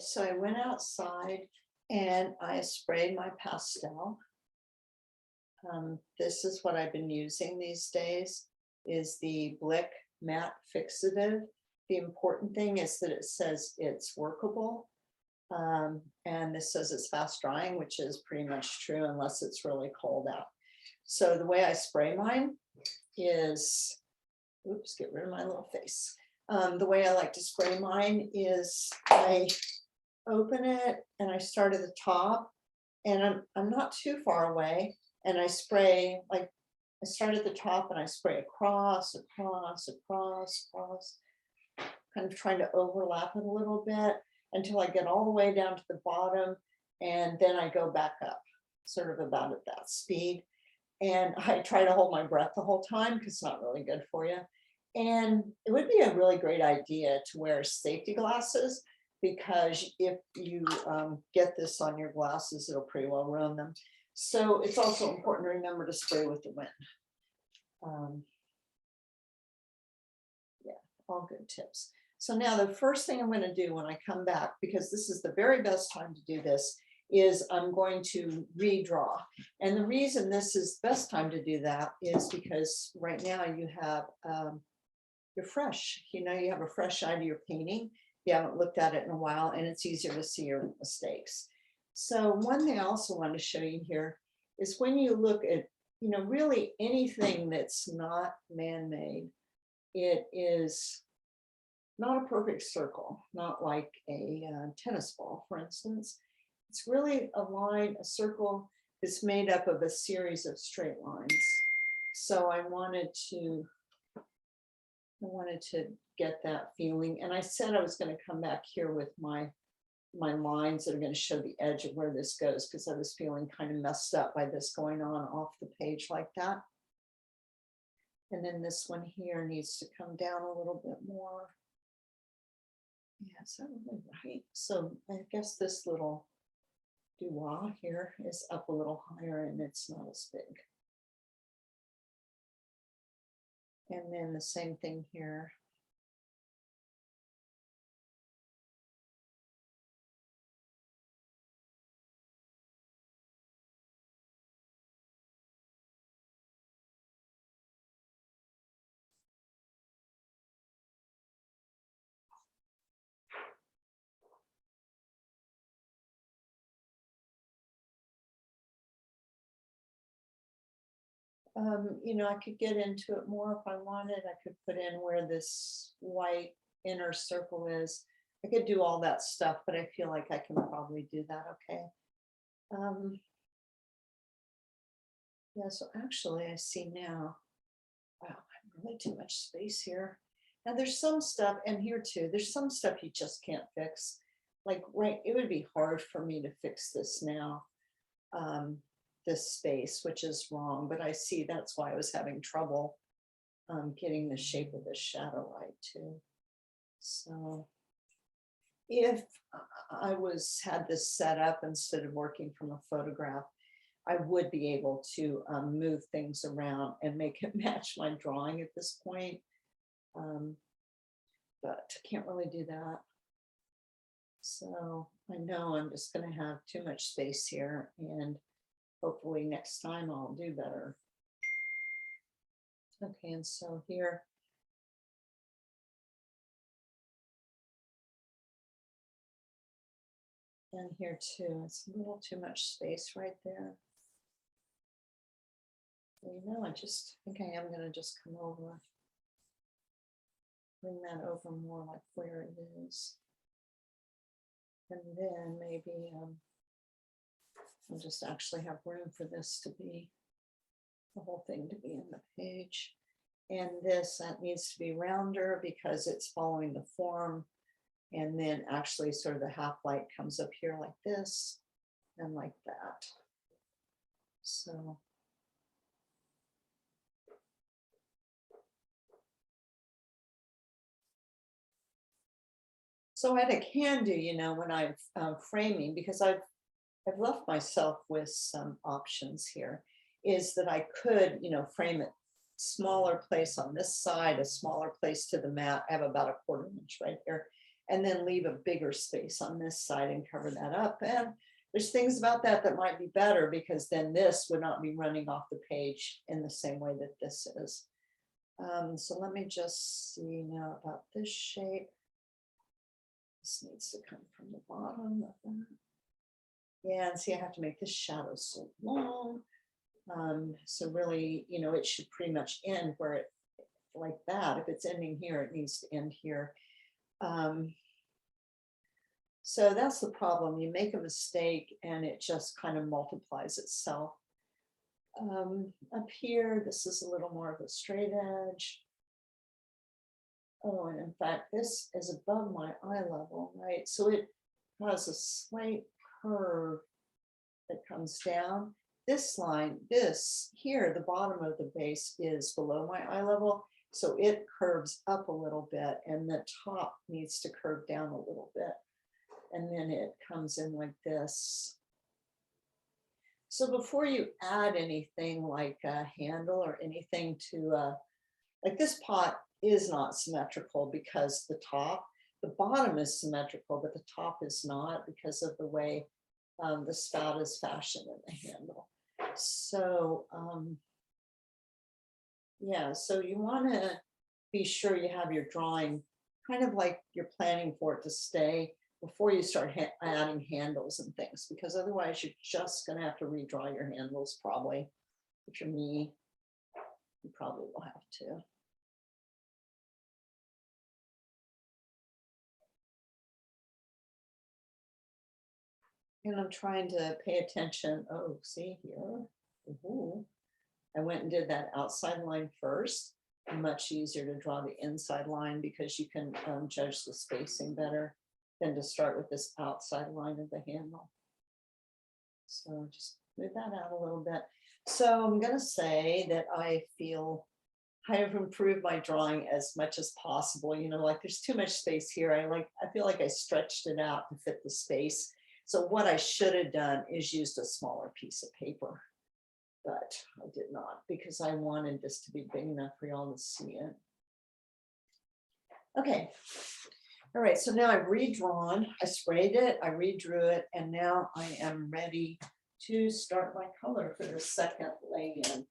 so I went outside and I sprayed my pastel. This is what I've been using these days, is the Blick Matte Fixative. The important thing is that it says it's workable. And this says it's fast drying, which is pretty much true unless it's really cold out. So the way I spray mine is, oops, get rid of my little face. The way I like to spray mine is I open it and I start at the top, and I'm not too far away, and I spray, like, I start at the top and I spray across, across, across, across, kind of trying to overlap it a little bit until I get all the way down to the bottom, and then I go back up, sort of about at that speed. And I try to hold my breath the whole time because it's not really good for you. And it would be a really great idea to wear safety glasses, because if you get this on your glasses, it'll pretty well ruin them. So it's also important to remember to spray with the wind. Yeah, all good tips. So now the first thing I'm going to do when I come back, because this is the very best time to do this, is I'm going to redraw. And the reason this is the best time to do that is because right now you have, you're fresh. You have a fresh eye to your painting. You haven't looked at it in a while, and it's easier to see your mistakes. So one thing I also want to show you here is when you look at, really anything that's not man-made, it is not a perfect circle, not like a tennis ball, for instance. It's really a line, a circle that's made up of a series of straight lines. So I wanted to get that feeling. And I said I was going to come back here with my lines that are going to show the edge of where this goes, because I was feeling kind of messed up by this going on off the page like that. And then this one here needs to come down a little bit more. Yeah, is that really right? So I guess this little dua here is up a little higher and it's not as big. And then the same thing here. I could get into it more if I wanted. I could put in where this white inner circle is. I could do all that stuff, but I feel like I can probably do that okay. Yeah, so actually I see now, wow, I have really too much space here. Now there's some stuff, and here too, there's some stuff you just can't fix. Like, right, it would be hard for me to fix this now. This space, which is wrong, but I see that's why I was having trouble getting the shape of the shadow right too. So if I had this set up instead of working from a photograph, I would be able to move things around and make it match my drawing at this point. But I can't really do that. So I know I'm just going to have too much space here, and hopefully next time I'll do better. Okay, and so here, and here too, it's a little too much space right there. I think I am going to just come over, bring that over more like where it is. And then maybe I'll just actually have room for this to be, the whole thing to be in the page. And that needs to be rounder because it's following the form. And then actually sort of the half light comes up here like this and like that. So. So what I can do, when I'm framing, because I've left myself with some options here, is that I could, frame it smaller place on this side, a smaller place to the mat. I have about a 1/4 inch right here. and then leave a bigger space on this side and cover that up. And there's things about that that might be better, because then this would not be running off the page in the same way that this is. So let me just see now about this shape. This needs to come from the bottom of that. Yeah, and see, I have to make this shadow so long. So really, you know, it should pretty much end where it, like that. If it's ending here, it needs to end here. So that's the problem. You make a mistake and it just kind of multiplies itself. Up here, this is a little more of a straight edge. Oh, and in fact, this is above my eye level, right? So it has a slight curve that comes down. This line, this here, the bottom of the base is below my eye level. So it curves up a little bit, and the top needs to curve down a little bit. And then it comes in like this. So before you add anything like a handle or anything to, like this pot is not symmetrical because the bottom is symmetrical, but the top is not because of the way the spout is fashioned in the handle. So yeah, so you want to be sure you have your drawing kind of like you're planning for it to stay before you start adding handles and things, because otherwise you're just going to have to redraw your handles probably. If you're me, you probably will have to. And I'm trying to pay attention. Oh, see here. Ooh. I went and did that outside line first. Much easier to draw the inside line because you can judge the spacing better than to start with this outside line of the handle. So just move that out a little bit. So I'm going to say that I feel I have improved my drawing as much as possible. You know, like there's too much space here. I feel like I stretched it out to fit the space. So what I should have done is used a smaller piece of paper, but I did not because I wanted this to be big enough for y'all to see it. Okay. All right, so now I've redrawn, I sprayed it, I redrew it, and now I am ready to start my color for the second lay-in.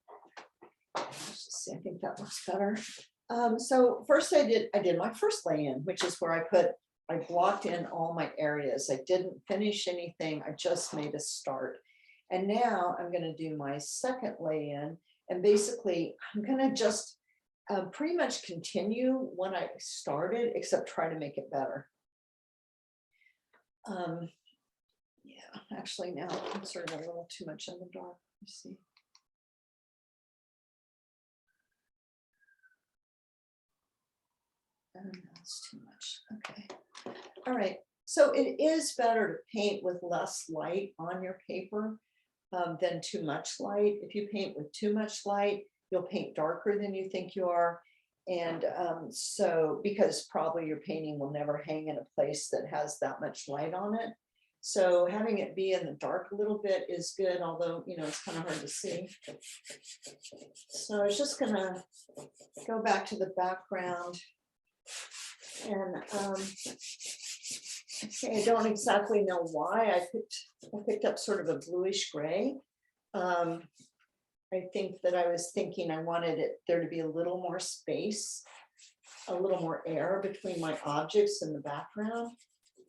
Let's just see, I think that looks better. So first I did my first lay-in, which is where I blocked in all my areas. I didn't finish anything, I just made a start. And now I'm gonna do my second lay-in, and basically I'm gonna just pretty much continue what I started, except try to make it better. Yeah, actually now I'm sort of a little too much in the dark. You see. That's too much. Okay. All right. So it is better to paint with less light on your paper than too much light. If you paint with too much light, you'll paint darker than you think you are. And so because probably your painting will never hang in a place that has that much light on it. So having it be in the dark a little bit is good, although, you know, it's kind of hard to see. So I was just gonna go back to the background. And okay, I don't exactly know why I picked up sort of a bluish gray. I think that I was thinking I wanted there to be a little more space, a little more air between my objects in the background.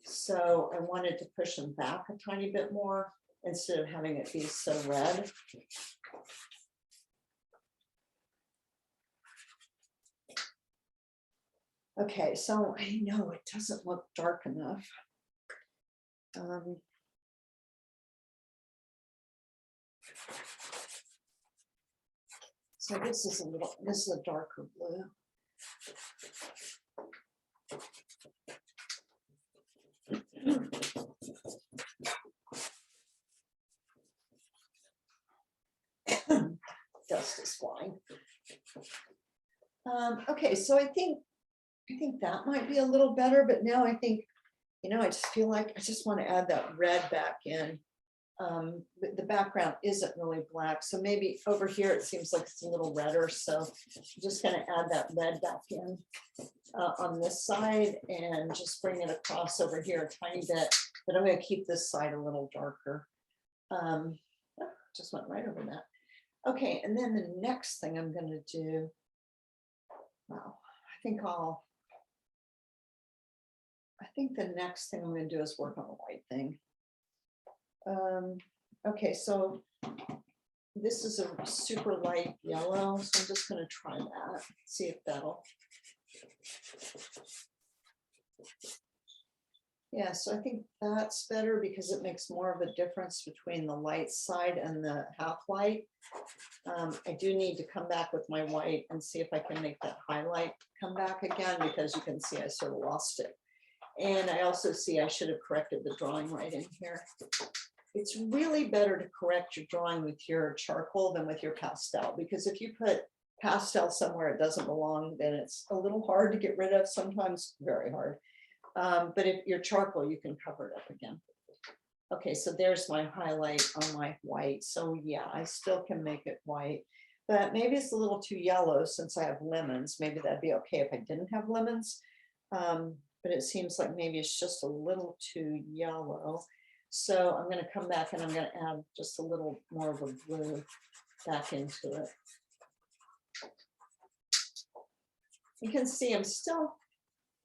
So I wanted to push them back a tiny bit more instead of having it be so red. Okay, so I know it doesn't look dark enough. So this is a darker blue. Dust is flying. Okay, so I think that might be a little better, but now I think, you know, I just feel like I just want to add that red back in. But the background isn't really black. So maybe over here, it seems like it's a little redder. So I'm just gonna add that red back in on this side and just bring it across over here a tiny bit, but I'm gonna keep this side a little darker. Just went right over that. Okay, and then the next thing I'm gonna do, wow, I think the next thing I'm gonna do is work on the white thing. Okay, so this is a super light yellow, so I'm just gonna try that, see if that'll. Yeah, so I think that's better because it makes more of a difference between the light side and the half light. I do need to come back with my white and see if I can make that highlight come back again, because you can see I sort of lost it. And I also see I should have corrected the drawing right in here. It's really better to correct your drawing with your charcoal than with your pastel, because if you put pastel somewhere it doesn't belong, then it's a little hard to get rid of, sometimes very hard. But if you're charcoal, you can cover it up again. Okay, so there's my highlight on my white. So yeah, I still can make it white, but maybe it's a little too yellow since I have lemons. Maybe that'd be okay if I didn't have lemons. But it seems like maybe it's just a little too yellow. So I'm going to come back and I'm going to add just a little more of a blue back into it. You can see I'm still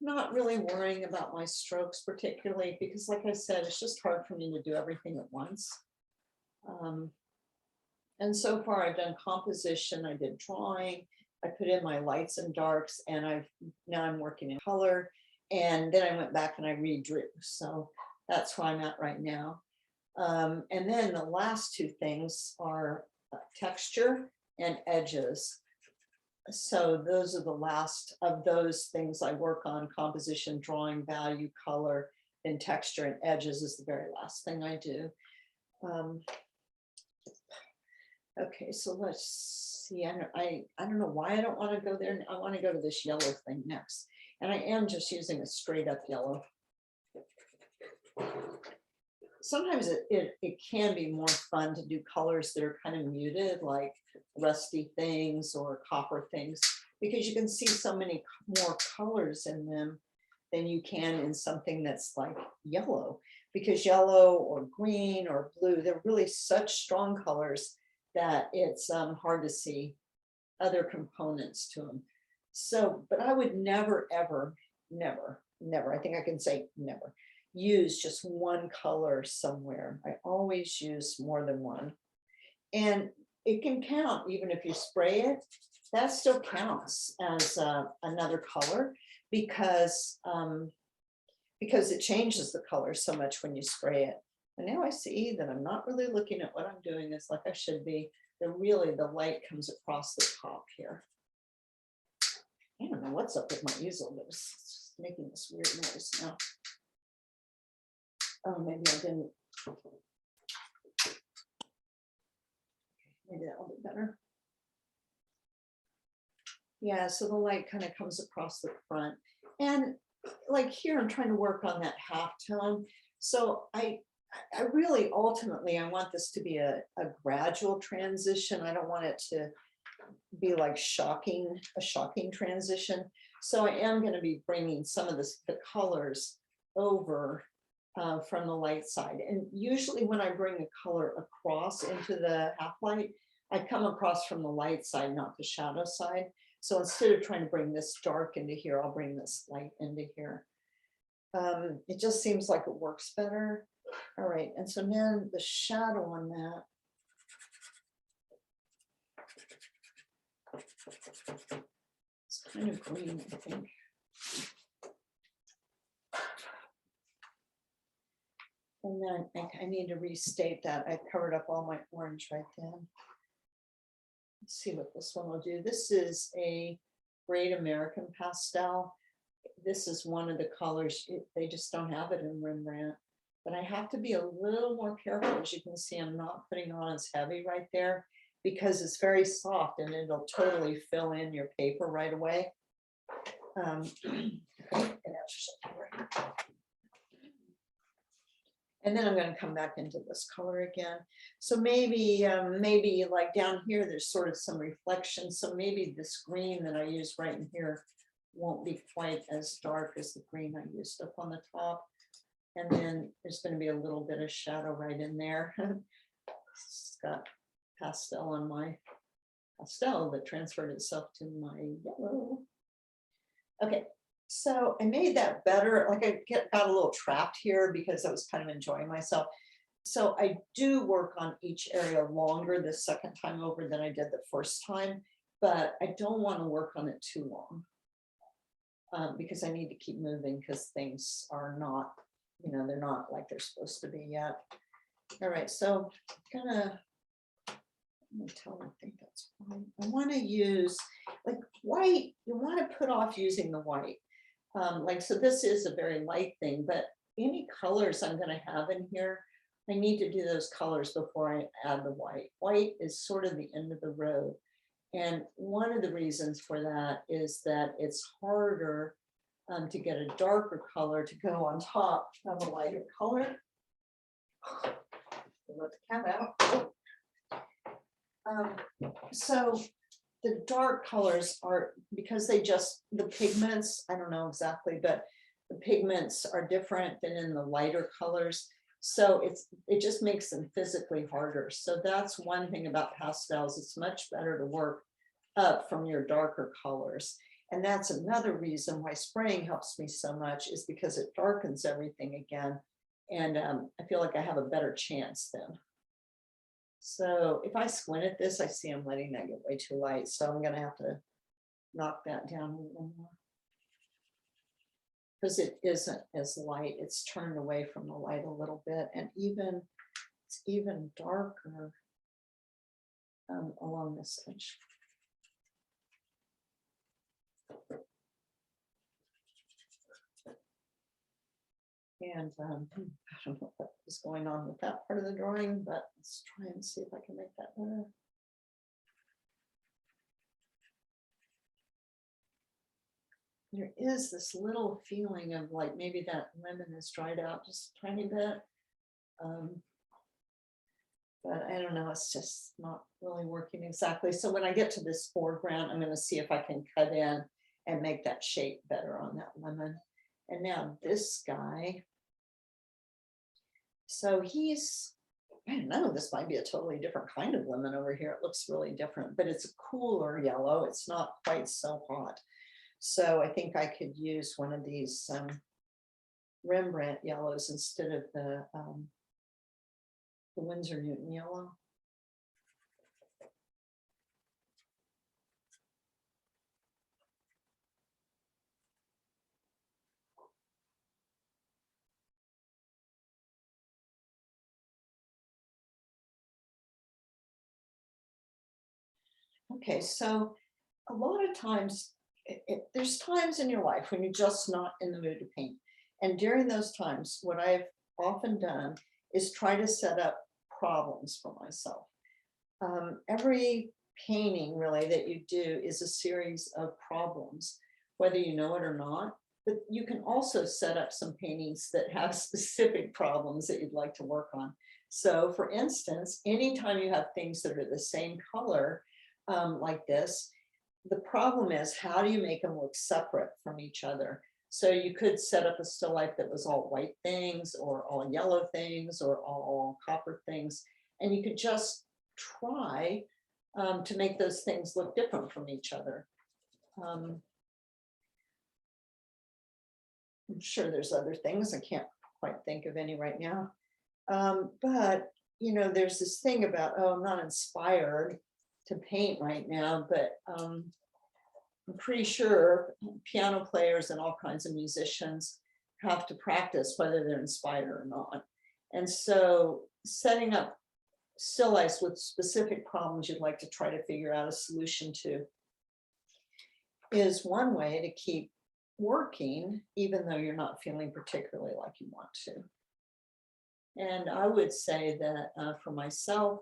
not really worrying about my strokes particularly, because like I said, it's just hard for me to do everything at once. And so far I've done composition, I did drawing, I put in my lights and darks, and now I'm working in color, and then I went back and I redrew. So that's where I'm at right now. And then the last two things are texture and edges. So those are the last of those things I work on: composition, drawing, value, color, and texture, and edges is the very last thing I do. Okay, so let's see. I don't know why I don't want to go there. I want to go to this yellow thing next. And I am just using a straight up yellow. Sometimes it can be more fun to do colors that are kind of muted, like rusty things or copper things, because you can see so many more colors in them than you can in something that's like yellow, because yellow or green or blue, they're really such strong colors that it's hard to see other components to them. So, but I would never, ever, never, I think I can say never, use just one color somewhere. I always use more than one. And it can count, even if you spray it, that still counts as another color, because it changes the color so much when you spray it. And now I see that I'm not really looking at what I'm doing as like I should be. The light comes across the top here. I don't know what's up with my easel, but it's making this weird noise now. Oh, maybe I didn't. Maybe that will be better. Yeah, so the light kind of comes across the front. And like here, I'm trying to work on that half tone. So I really, ultimately, I want this to be a gradual transition. I don't want it to be like a shocking transition. So I am going to be bringing some of the colors over from the light side. And usually when I bring a color across into the half light, I come across from the light side, not the shadow side. So instead of trying to bring this dark into here, I'll bring this light into here. It just seems like it works better. All right, and so then the shadow on that. It's kind of green, I think. And then I need to restate that. I covered up all my orange right then. Let's see what this one will do. This is a Great American Pastel. This is one of the colors. They just don't have it in Rembrandt. But I have to be a little more careful. As you can see, I'm not putting on as heavy right there because it's very soft and it'll totally fill in your paper right away. And then I'm going to come back into this color again. So maybe, maybe like down here, there's sort of some reflection. So maybe this green that I use right in here won't be quite as dark as the green I used up on the top. And then there's going to be a little bit of shadow right in there. It's got pastel on my pastel that transferred itself to my yellow. Okay. So I made that better. Like I got a little trapped here because I was kind of enjoying myself. So I do work on each area longer the second time over than I did the first time, but I don't want to work on it too long because I need to keep moving because things are not, you know, they're not like they're supposed to be yet. All right, so I'm gonna I think that's fine. I want to use like white. You want to put off using the white. Like, so this is a very light thing, but any colors I'm going to have in here, I need to do those colors before I add the white. White is sort of the end of the road. And one of the reasons for that is that it's harder to get a darker color to go on top of a lighter color. Let the cat out. So the dark colors are, because they just, the pigments, I don't know exactly, but the pigments are different than in the lighter colors. So it just makes them physically harder. So that's one thing about pastels. It's much better to work up from your darker colors. And that's another reason why spraying helps me so much, is because it darkens everything again. And I feel like I have a better chance then. So if I squint at this, I see I'm letting that get way too light. So I'm going to have to knock that down a little more. Because it isn't as light. It's turned away from the light a little bit. And it's even darker along this edge. And I don't know what is going on with that part of the drawing, but let's try and see if I can make that better. There is this little feeling of like maybe that lemon is dried out just a tiny bit. But I don't know, it's just not really working exactly. So when I get to this foreground, I'm going to see if I can cut in and make that shape better on that lemon. And now this guy. So he's, I don't know, this might be a totally different kind of lemon over here. It looks really different, but it's a cooler yellow. It's not quite so hot. So I think I could use one of these Rembrandt yellows instead of the Winsor Newton yellow. Okay, so a lot of times, there's times in your life when you're just not in the mood to paint. And during those times, what I've often done is try to set up problems for myself. Every painting really that you do is a series of problems, whether you know it or not. But you can also set up some paintings that have specific problems that you'd like to work on. So for instance, anytime you have things that are the same color, like this, the problem is, how do you make them look separate from each other? So you could set up a still life that was all white things or all yellow things or all copper things. And you could just try to make those things look different from each other. I'm sure there's other things. I can't quite think of any right now. But, you know, there's this thing about, oh, I'm not inspired to paint right now, but I'm pretty sure piano players and all kinds of musicians have to practice whether they're inspired or not. And so setting up still lifes with specific problems you'd like to try to figure out a solution to is one way to keep working, even though you're not feeling particularly like you want to. And I would say that for myself,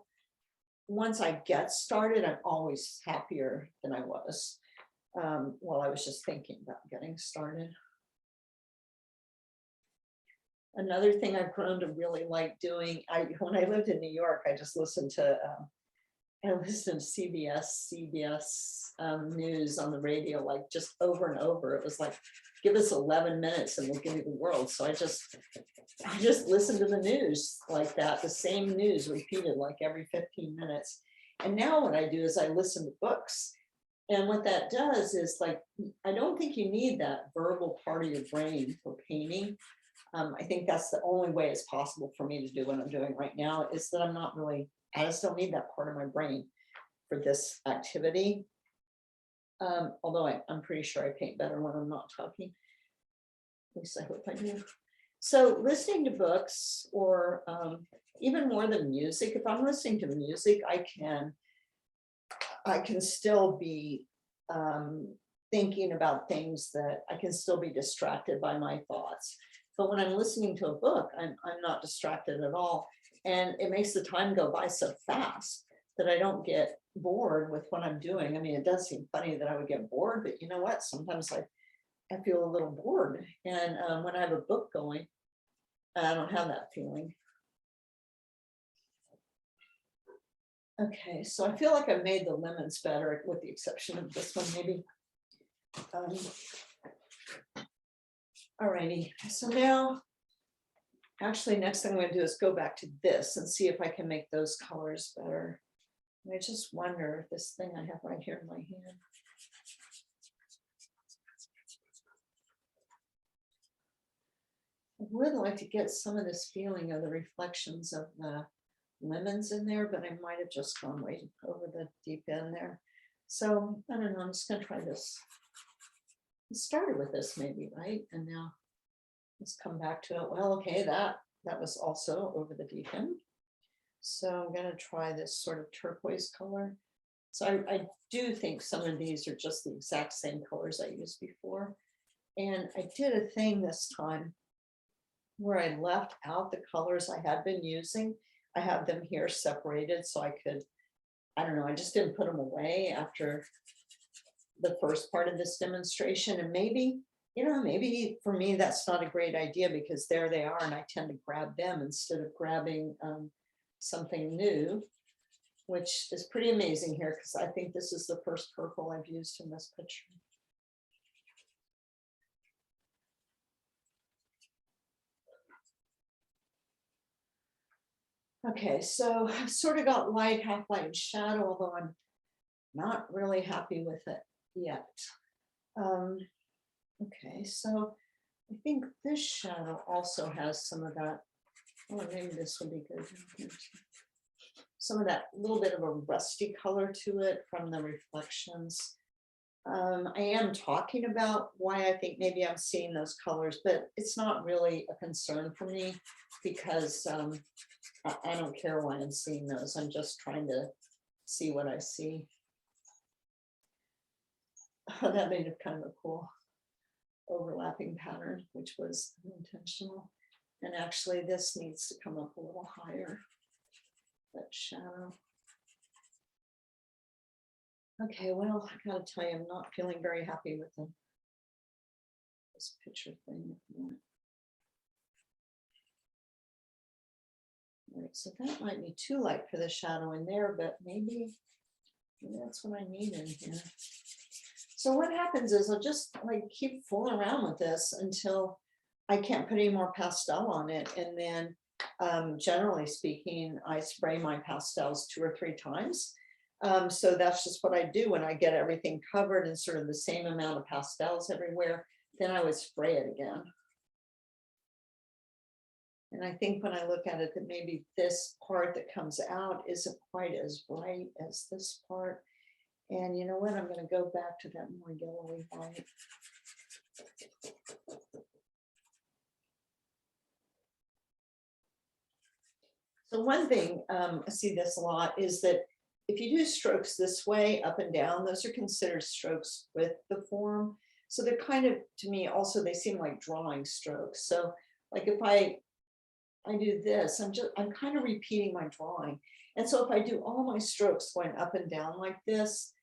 once I get started, I'm always happier than I was while I was just thinking about getting started. Another thing I've grown to really like doing, when I lived in New York, I just listened to CBS news on the radio, like just over and over. It was like, give us 11 minutes and we'll give you the world. So I just listened to the news like that, the same news repeated like every 15 minutes. And now what I do is I listen to books. And what that does is, like, I don't think you need that verbal part of your brain for painting. I think that's the only way it's possible for me to do what I'm doing right now, is that I just don't need that part of my brain for this activity. Although I'm pretty sure I paint better when I'm not talking. At least I hope I do. So listening to books, or even more than music, if I'm listening to music, I can still be thinking about things that I can still be distracted by my thoughts. But when I'm listening to a book, I'm not distracted at all. And it makes the time go by so fast that I don't get bored with what I'm doing. I mean, it does seem funny that I would get bored, but you know what? Sometimes I feel a little bored. And when I have a book going, I don't have that feeling. Okay, so I feel like I've made the lemons better, with the exception of this one, maybe. Alrighty, so now, actually, next thing I'm going to do is go back to this and see if I can make those colors better. And I just wonder if this thing I have right here in my hand. I would like to get some of this feeling of the reflections of the lemons in there, but I might have just gone way over the deep end there. So I don't know, I'm just going to try this. It started with this maybe, right? And now let's come back to it. Well, okay, that was also over the deep end. So I'm going to try this sort of turquoise color. So I do think some of these are just the exact same colors I used before. And I did a thing this time where I left out the colors I had been using. I have them here separated so I could, I don't know, I just didn't put them away after the first part of this demonstration. And maybe, you know, maybe for me, that's not a great idea, because there they are and I tend to grab them instead of grabbing something new, which is pretty amazing here, because I think this is the first purple I've used in this picture. Okay, so I've sort of got light, half light, and shadow, although I'm not really happy with it yet. Okay, so I think this shadow also has some of that. Oh, maybe this would be good. Some of that little bit of a rusty color to it from the reflections. I am talking about why I think maybe I'm seeing those colors, but it's not really a concern for me, because I don't care why I'm seeing those. I'm just trying to see what I see. Oh, that made it kind of a cool overlapping pattern, which was intentional. And actually this needs to come up a little higher, that shadow. Okay, well, I gotta tell you, I'm not feeling very happy with this picture thing. All right, so that might be too light for the shadow in there, but maybe that's what I need in here. So what happens is I'll just like keep fooling around with this until I can't put any more pastel on it. And then generally speaking, I spray my pastels 2 or 3 times. So that's just what I do when I get everything covered in sort of the same amount of pastels everywhere. Then I would spray it again. And I think when I look at it, that maybe this part that comes out isn't quite as bright as this part. And you know what? I'm going to go back to that more yellowy white. So one thing, I see this a lot, is that if you do strokes this way, up and down, those are considered strokes with the form. So they're kind of, to me, also, they seem like drawing strokes. So like if I do this, I'm kind of repeating my drawing. And so if I do all my strokes going up and down like this,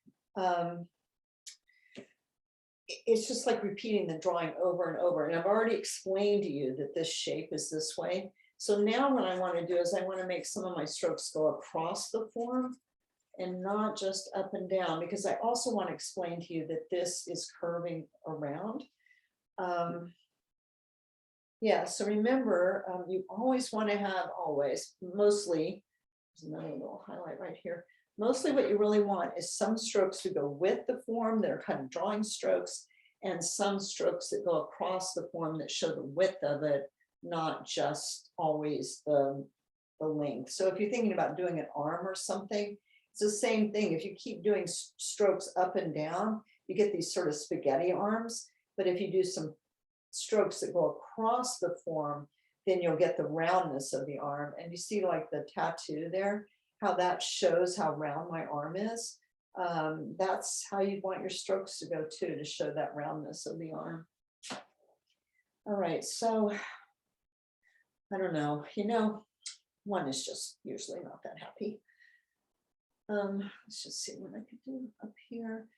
it's just like repeating the drawing over and over. And I've already explained to you that this shape is this way. So now what I want to do is I want to make some of my strokes go across the form and not just up and down, because I also want to explain to you that this is curving around. Yeah, so remember, you always want to have mostly, there's another little highlight right here. Mostly what you really want is some strokes to go with the form that are kind of drawing strokes, and some strokes that go across the form that show the width of it, not just always the length. So if you're thinking about doing an arm or something, it's the same thing. If you keep doing strokes up and down, you get these sort of spaghetti arms. But if you do some strokes that go across the form, then you'll get the roundness of the arm. And you see like the tattoo there, how that shows how round my arm is. That's how you want your strokes to go too, to show that roundness of the arm. All right, so I don't know, one is just usually not that happy. Let's just see what I could do up here.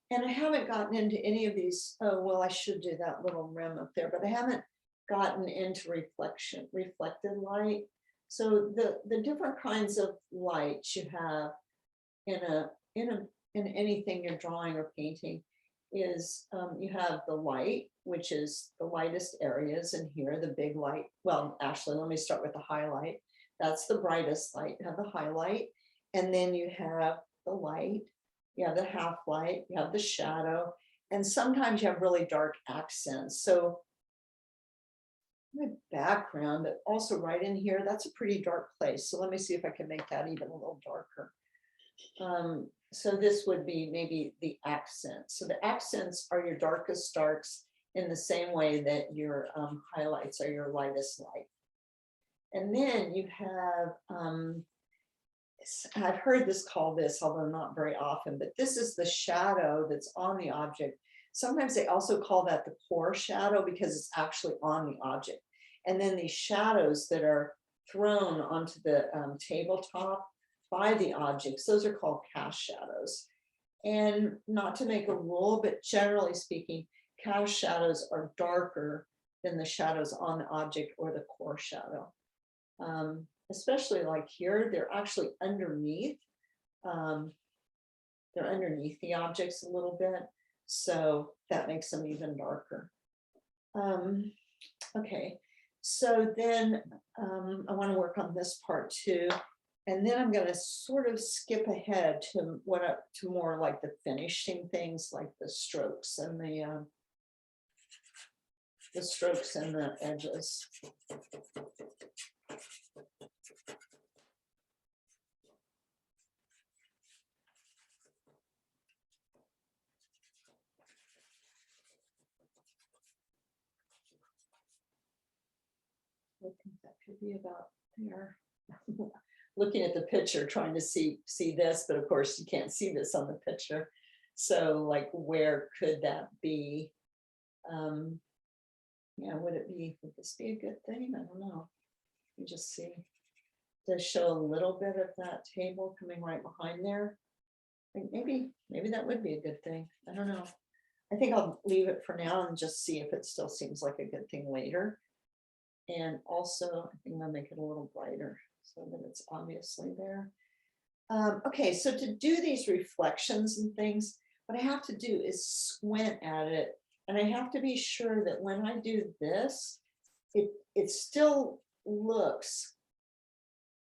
And I haven't gotten into any of these. Oh, well, I should do that little rim up there, but I haven't gotten into reflected light. So the different kinds of lights you have in anything you're drawing or painting is you have the light, which is the lightest areas in here, the big light. Well, actually, let me start with the highlight. That's the brightest light, you have the highlight. And then you have the light, you have the half light, you have the shadow, and sometimes you have really dark accents. So my background, but also right in here, that's a pretty dark place. So let me see if I can make that even a little darker. So this would be maybe the accents. So the accents are your darkest darks in the same way that your highlights are your lightest light. And then you have, I've heard this called this, although not very often, but this is the shadow that's on the object. Sometimes they also call that the core shadow because it's actually on the object. And then these shadows that are thrown onto the tabletop by the objects, those are called cast shadows. And not to make a rule, but generally speaking, cast shadows are darker than the shadows on the object or the core shadow. Especially like here, they're actually underneath. They're underneath the objects a little bit. So that makes them even darker. Okay, so then I want to work on this part too. And then I'm going to sort of skip ahead to to more like the finishing things, like the strokes and the strokes and the edges. I think that could be about there. Looking at the picture, trying to see this, but of course you can't see this on the picture. So like, where could that be? Yeah, would this be a good thing? I don't know. You just see, does show a little bit of that table coming right behind there. I think maybe that would be a good thing. I don't know. I think I'll leave it for now and just see if it still seems like a good thing later. And also, I think I'll make it a little brighter so that it's obviously there. Okay, so to do these reflections and things, what I have to do is squint at it. And I have to be sure that when I do this, it still looks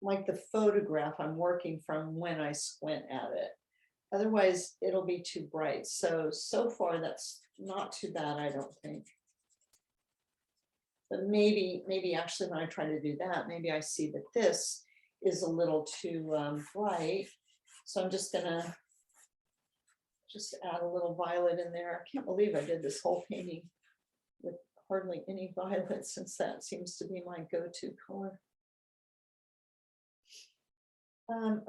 like the photograph I'm working from when I squint at it. Otherwise, it'll be too bright. So far, that's not too bad, I don't think. But maybe actually when I try to do that, maybe I see that this is a little too bright. So I'm just gonna add a little violet in there. I can't believe I did this whole painting with hardly any violet, since that seems to be my go-to color.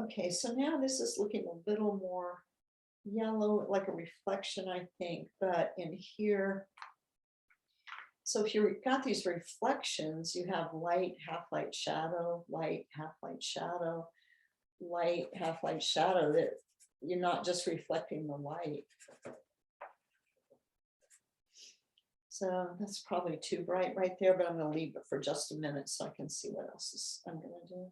Okay, so now this is looking a little more yellow, like a reflection, I think, but in here, so if you've got these reflections, you have light, half light, shadow, light, half light, shadow, light, half light, shadow, that you're not just reflecting the light. So that's probably too bright right there, but I'm going to leave it for just a minute so I can see what else I'm going to do.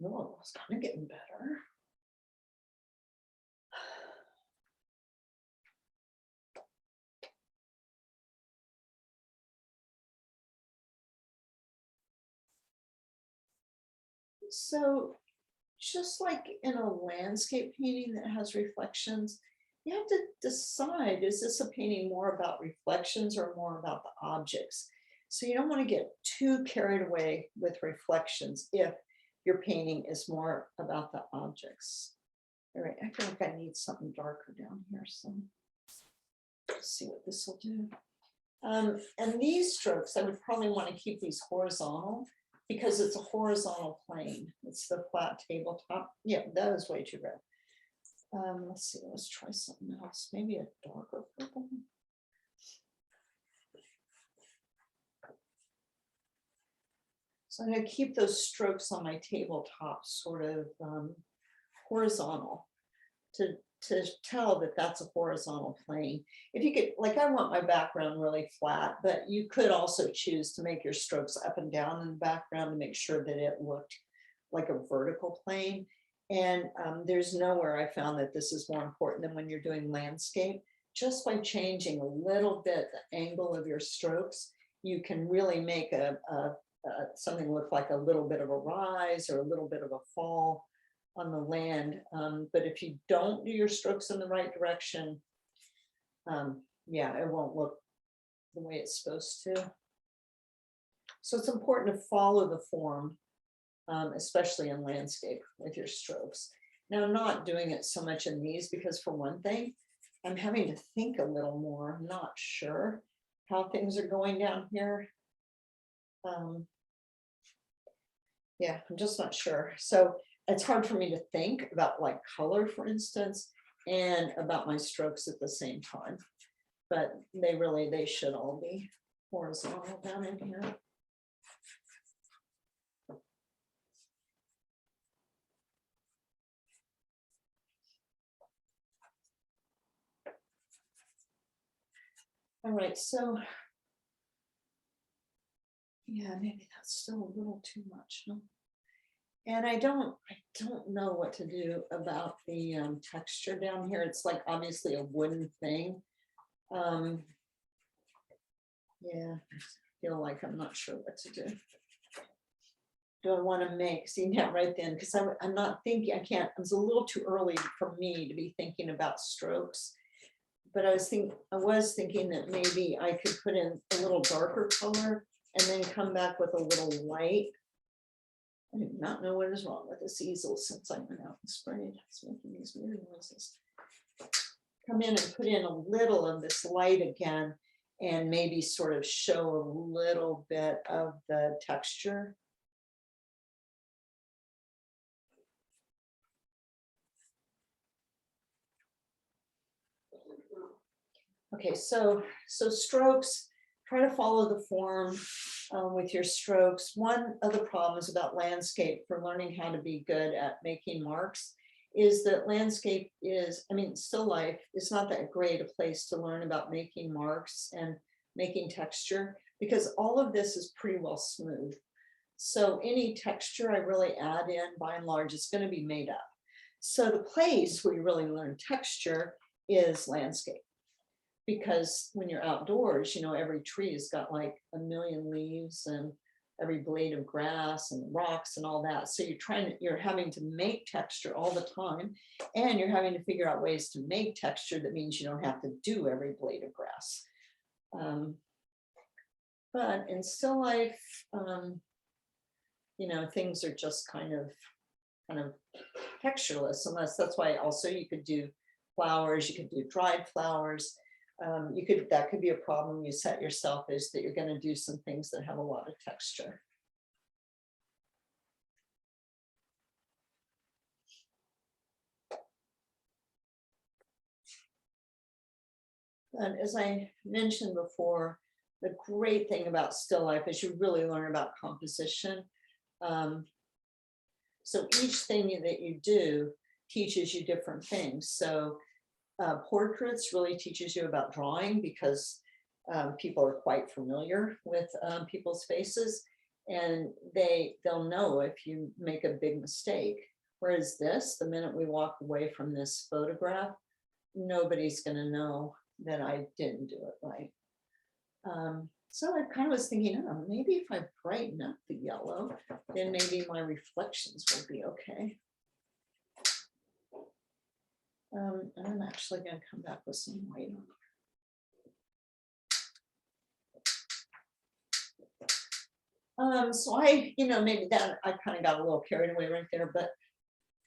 Oh, it's kind of getting better. So just like in a landscape painting that has reflections, you have to decide, is this a painting more about reflections or more about the objects? So you don't want to get too carried away with reflections if your painting is more about the objects. All right, I feel like I need something darker down here, so let's see what this will do. And these strokes, I would probably want to keep these horizontal because it's a horizontal plane. It's the flat tabletop. Yeah, that is way too red. Let's see, let's try something else. Maybe a darker purple. So I'm going to keep those strokes on my tabletop sort of horizontal to tell that that's a horizontal plane. If you could, like, I want my background really flat, but you could also choose to make your strokes up and down in the background to make sure that it looked like a vertical plane. And there's nowhere I found that this is more important than when you're doing landscape. Just by changing a little bit the angle of your strokes, you can really make something look like a little bit of a rise or a little bit of a fall on the land. But if you don't do your strokes in the right direction, yeah, it won't look the way it's supposed to. So it's important to follow the form, especially in landscape with your strokes. Now, I'm not doing it so much in these because, for one thing, I'm having to think a little more. I'm not sure how things are going down here. Yeah, I'm just not sure. So it's hard for me to think about like color, for instance, and about my strokes at the same time. But they should all be horizontal down in here. All right, so yeah, maybe that's still a little too much. Huh? And I don't know what to do about the texture down here. It's like obviously a wooden thing. Yeah, I feel like I'm not sure what to do. Do I want to make, see that right then, because I'm not thinking, it's a little too early for me to be thinking about strokes. But I was thinking that maybe I could put in a little darker color and then come back with a little light. I do not know what is wrong with this easel since I went out and sprayed. It's making these weird noises. Come in and put in a little of this light again and maybe sort of show a little bit of the texture. Okay, so strokes, try to follow the form with your strokes. One of the problems about landscape for learning how to be good at making marks is that landscape is, still life is not that great a place to learn about making marks and making texture because all of this is pretty well smooth. So any texture I really add in, by and large, is going to be made up. So the place where you really learn texture is landscape. Because when you're outdoors, every tree has got like a million leaves and every blade of grass and rocks and all that. So you're having to make texture all the time, and you're having to figure out ways to make texture that means you don't have to do every blade of grass. But in still life, things are just kind of textureless, unless that's why also you could do flowers, you could do dried flowers. That could be a problem you set yourself, is that you're going to do some things that have a lot of texture. And as I mentioned before, the great thing about still life is you really learn about composition. So each thing that you do teaches you different things. So portraits really teaches you about drawing because people are quite familiar with people's faces, and they'll know if you make a big mistake. Whereas this, the minute we walk away from this photograph, nobody's going to know that I didn't do it right. So I kind of was thinking, oh, maybe if I brighten up the yellow, then maybe my reflections will be okay. And I'm actually going to come back with some white on. So maybe that I kind of got a little carried away right there, but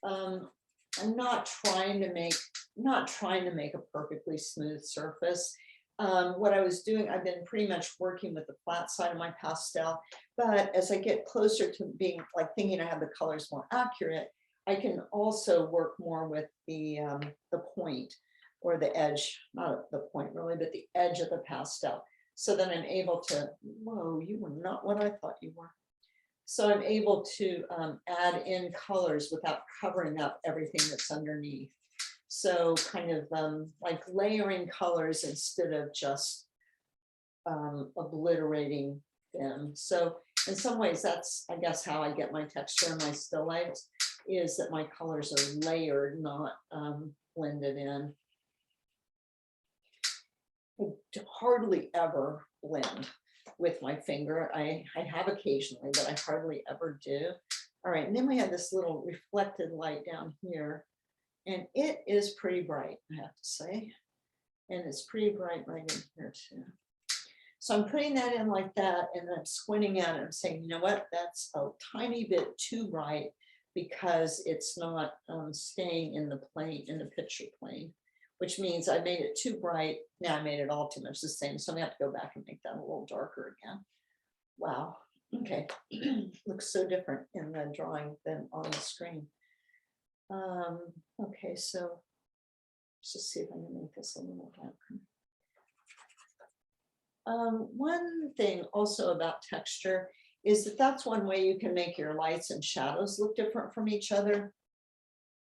I'm not trying to make a perfectly smooth surface. What I was doing, I've been pretty much working with the flat side of my pastel, but as I get closer to being like thinking I have the colors more accurate, I can also work more with the point or the edge, not the point really, but the edge of the pastel. So then I'm able to, whoa, you were not what I thought you were. So I'm able to add in colors without covering up everything that's underneath. So kind of like layering colors instead of just obliterating them. So in some ways, that's, I guess, how I get my texture and my still lifes, is that my colors are layered, not blended in. I hardly ever blend with my finger. I have occasionally, but I hardly ever do. All right, and then we have this little reflected light down here. And it is pretty bright, I have to say. And it's pretty bright right in here too. So I'm putting that in like that, and then I'm squinting at it and saying, you know what, that's a tiny bit too bright because it's not staying in the plane, in the picture plane, which means I made it too bright. Now I made it all too much the same. So I'm gonna have to go back and make that a little darker again. Wow, okay, looks so different in the drawing than on the screen. Okay, so let's just see if I can make this a little darker. One thing also about texture is that that's one way you can make your lights and shadows look different from each other,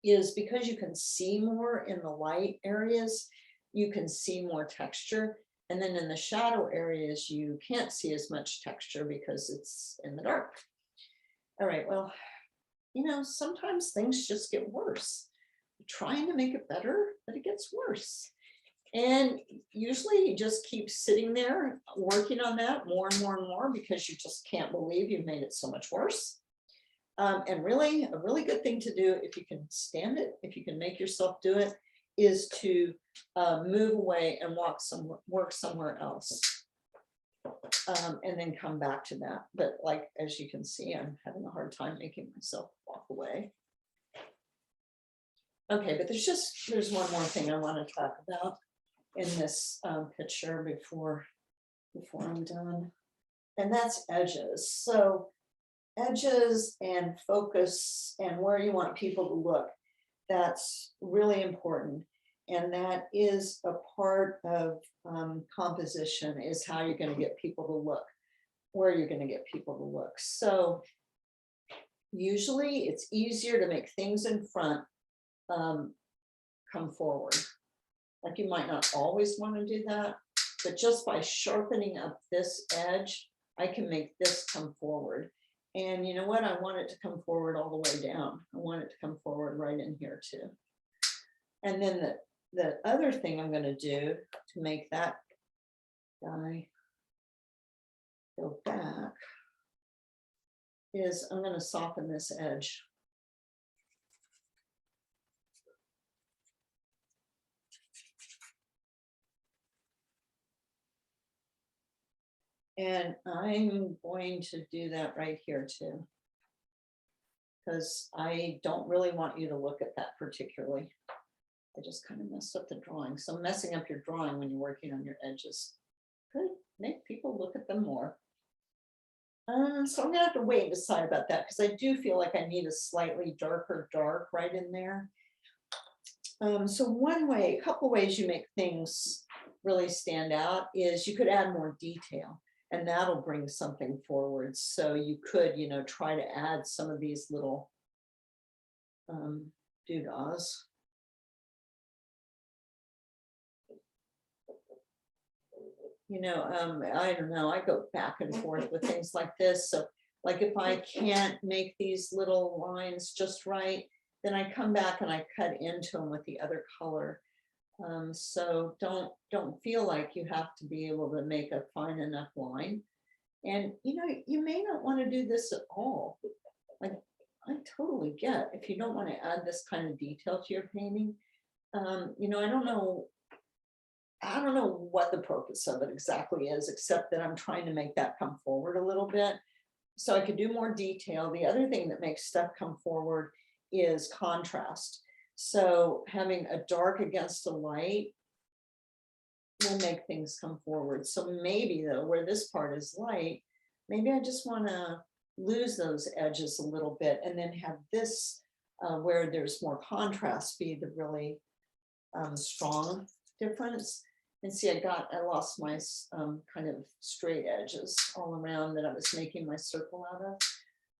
is because you can see more in the light areas, you can see more texture. And then in the shadow areas, you can't see as much texture because it's in the dark. All right, well, sometimes things just get worse. You're trying to make it better, but it gets worse. And usually you just keep sitting there working on that more and more and more because you just can't believe you've made it so much worse. And really, a really good thing to do, if you can stand it, if you can make yourself do it, is to move away and work somewhere else. And then come back to that. But like, as you can see, I'm having a hard time making myself walk away. Okay, but there's one more thing I want to talk about in this picture before I'm done. And that's edges. So edges and focus and where you want people to look, that's really important. And that is a part of composition, is how you're going to get people to look, where you're going to get people to look. So usually it's easier to make things in front come forward. Like, you might not always want to do that, but just by sharpening up this edge, I can make this come forward. And you know what? I want it to come forward all the way down. I want it to come forward right in here too. And then the other thing I'm going to do to make that guy go back is I'm going to soften this edge. And I'm going to do that right here too, because I don't really want you to look at that particularly. I just kind of messed up the drawing. So messing up your drawing when you're working on your edges could make people look at them more. So I'm gonna have to wait and decide about that, because I do feel like I need a slightly darker dark right in there. So a couple ways you make things really stand out is you could add more detail. and that'll bring something forward. So you could, you know, try to add some of these little doodahs. You know, I don't know, I go back and forth with things like this. So like if I can't make these little lines just right, then I come back and I cut into them with the other color. So don't feel like you have to be able to make a fine enough line. And you know, you may not want to do this at all. Like I totally get if you don't want to add this kind of detail to your painting. You know, I don't know what the purpose of it exactly is, except that I'm trying to make that come forward a little bit. So I could do more detail. The other thing that makes stuff come forward is contrast. So having a dark against a light will make things come forward. So maybe though, where this part is light, maybe I just want to lose those edges a little bit and then have this where there's more contrast be the really strong difference. And see, I lost my kind of straight edges all around that I was making my circle out of.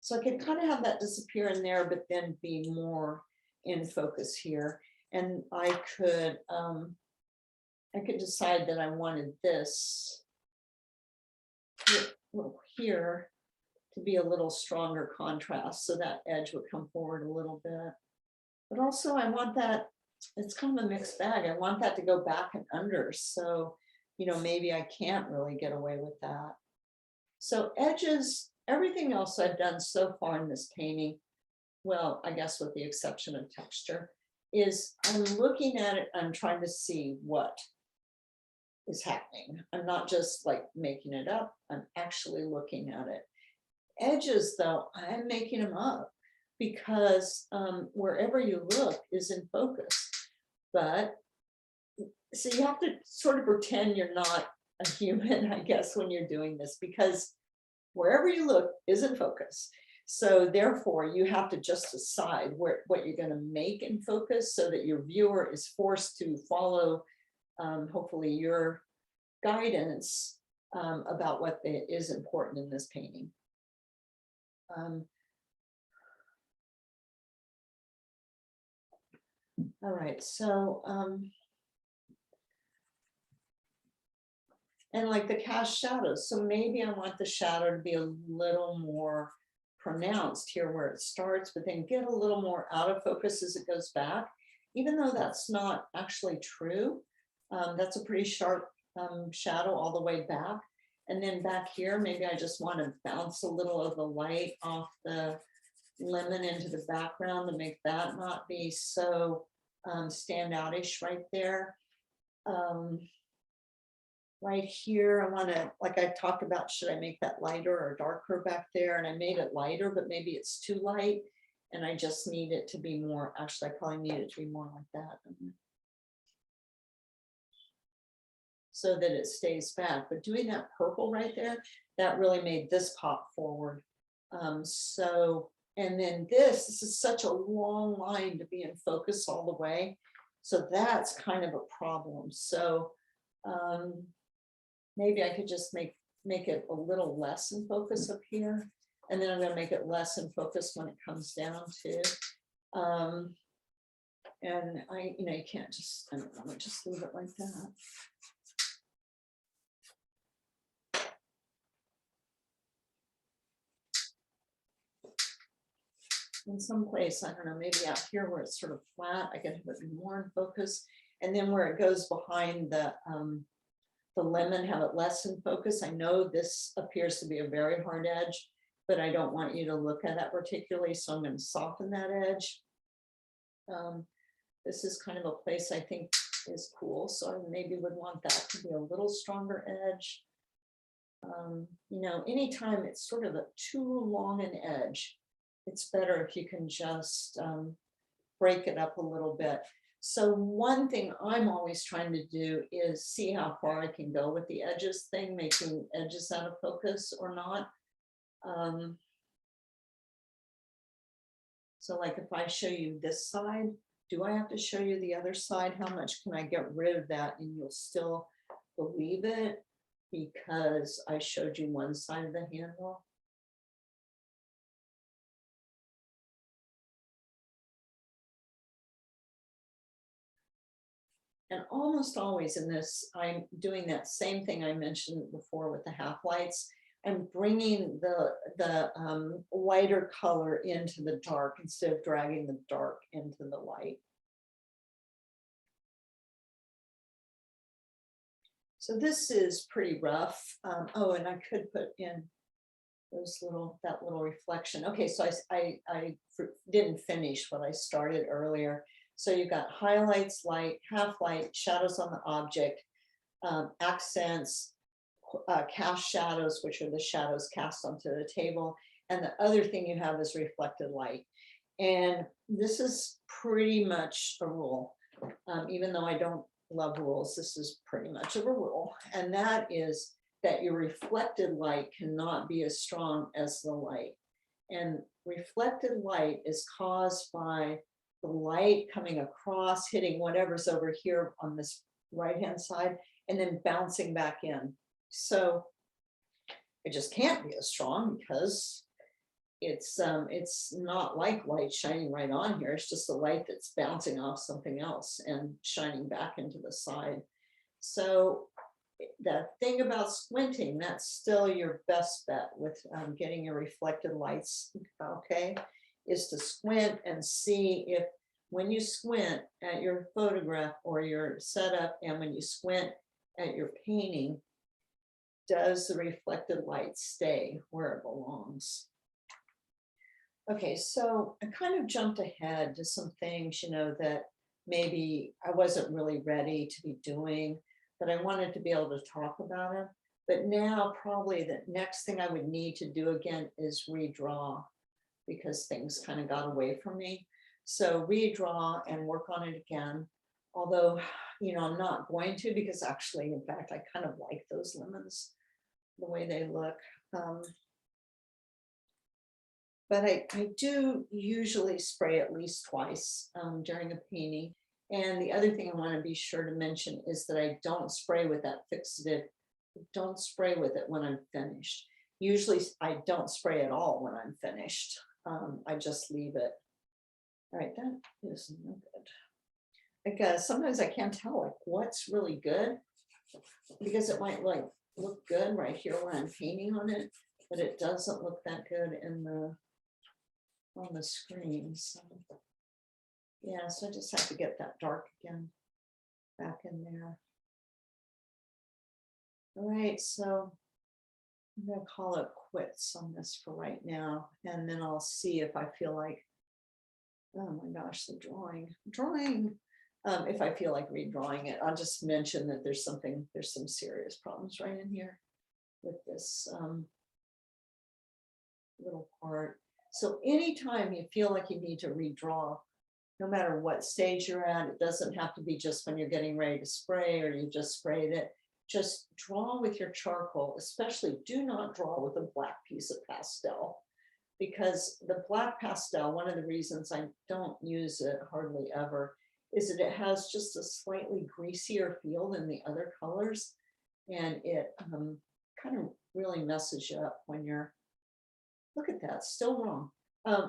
So I could kind of have that disappear in there, but then be more in focus here. And I could decide that I wanted this here to be a little stronger contrast. So that edge would come forward a little bit. But also I want that, it's kind of a mixed bag. I want that to go back and under. So, you know, maybe I can't really get away with that. So edges, everything else I've done so far in this painting, well, I guess with the exception of texture, is I'm looking at it, I'm trying to see what is happening. I'm not just like making it up, I'm actually looking at it. Edges though, I'm making them up because wherever you look is in focus. But so you have to sort of pretend you're not a human, I guess, when you're doing this, because wherever you look is in focus. So therefore you have to just decide what you're going to make in focus so that your viewer is forced to follow hopefully your guidance about what is important in this painting. All right, so and like the cast shadows, so maybe I want the shadow to be a little more pronounced here where it starts, but then get a little more out of focus as it goes back, even though that's not actually true. That's a pretty sharp shadow all the way back. And then back here, maybe I just want to bounce a little of the light off the lemon into the background to make that not be so standoutish right there. Right here, I want to, like I talked about, should I make that lighter or darker back there? And I made it lighter, but maybe it's too light and I just need it to be more, actually I probably need it to be more like that. So that it stays back, but doing that purple right there, that really made this pop forward. And then this is such a long line to be in focus all the way. So that's kind of a problem. So maybe I could just make it a little less in focus up here. And then I'm going to make it less in focus when it comes down too. And you can't just, I don't know, just leave it like that. In some place, I don't know, maybe out here where it's sort of flat, I can have it more in focus. And then where it goes behind the lemon, have it less in focus. I know this appears to be a very hard edge, but I don't want you to look at that particularly, so I'm going to soften that edge. This is kind of a place I think is cool, so I maybe would want that to be a little stronger edge. Anytime it's sort of too long an edge, it's better if you can just break it up a little bit. So one thing I'm always trying to do is see how far I can go with the edges thing, making edges out of focus or not. So like if I show you this side, do I have to show you the other side? How much can I get rid of that and you'll still believe it? because I showed you one side of the handle. And almost always in this, I'm doing that same thing I mentioned before with the half lights. I'm bringing the lighter color into the dark instead of dragging the dark into the light. So this is pretty rough. Oh, and I could put in that little reflection. Okay, so I didn't finish what I started earlier. So you've got highlights, light, half light, shadows on the object, accents, cast shadows, which are the shadows cast onto the table. And the other thing you have is reflected light. And this is pretty much a rule. Even though I don't love rules, this is pretty much of a rule. And that is that your reflected light cannot be as strong as the light. And reflected light is caused by the light coming across, hitting whatever's over here on this right-hand side, and then bouncing back in. So it just can't be as strong because it's not like light shining right on here. It's just the light that's bouncing off something else and shining back into the side. So the thing about squinting, that's still your best bet with getting your reflected lights, okay, is to squint and see if when you squint at your photograph or your setup and when you squint at your painting, does the reflected light stay where it belongs? Okay, so I kind of jumped ahead to some things, that maybe I wasn't really ready to be doing, but I wanted to be able to talk about it. But now probably the next thing I would need to do again is redraw, because things kind of got away from me. So redraw and work on it again. Although, I'm not going to, because actually, in fact, I kind of like those lemons, the way they look. But I do usually spray at least twice during a painting. And the other thing I want to be sure to mention is that I don't spray with that fixative. Don't spray with it when I'm finished. Usually I don't spray at all when I'm finished. I just leave it. All right, that is no good. Like sometimes I can't tell like what's really good, because it might like look good right here when I'm painting on it, but it doesn't look that good on the screen. So yeah, so I just have to get that dark again back in there. All right, so I'm gonna call it quits on this for right now, and then I'll see if I feel like, oh my gosh, the drawing. If I feel like redrawing it, I'll just mention that there's some serious problems right in here with this little part. So anytime you feel like you need to redraw, no matter what stage you're at, it doesn't have to be just when you're getting ready to spray or you just sprayed it. Just draw with your charcoal, especially do not draw with a black piece of pastel, because the black pastel, one of the reasons I don't use it hardly ever is that it has just a slightly greasier feel than the other colors. And it kind of really messes you up when you're, look at that, still wrong.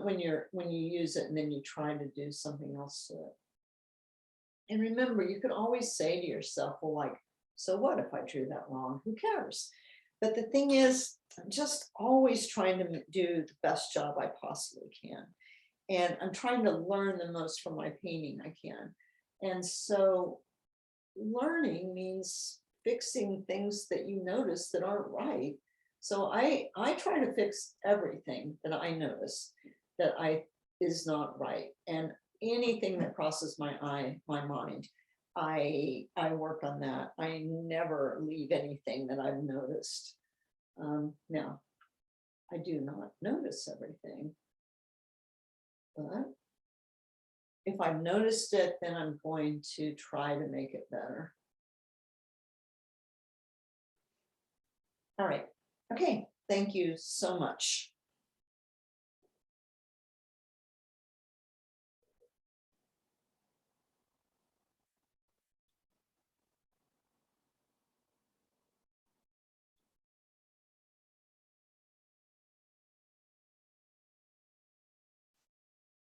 When you use it and then you try to do something else to it. And remember, you could always say to yourself, well, like, so what if I drew that wrong? Who cares? But the thing is, I'm just always trying to do the best job I possibly can. And I'm trying to learn the most from my painting I can. And so learning means fixing things that you notice that aren't right. So I try to fix everything that I notice that is not right. And anything that crosses my mind, I work on that. I never leave anything that I've noticed. Now, I do not notice everything, but if I've noticed it, then I'm going to try to make it better. All right. Okay. Thank you so much.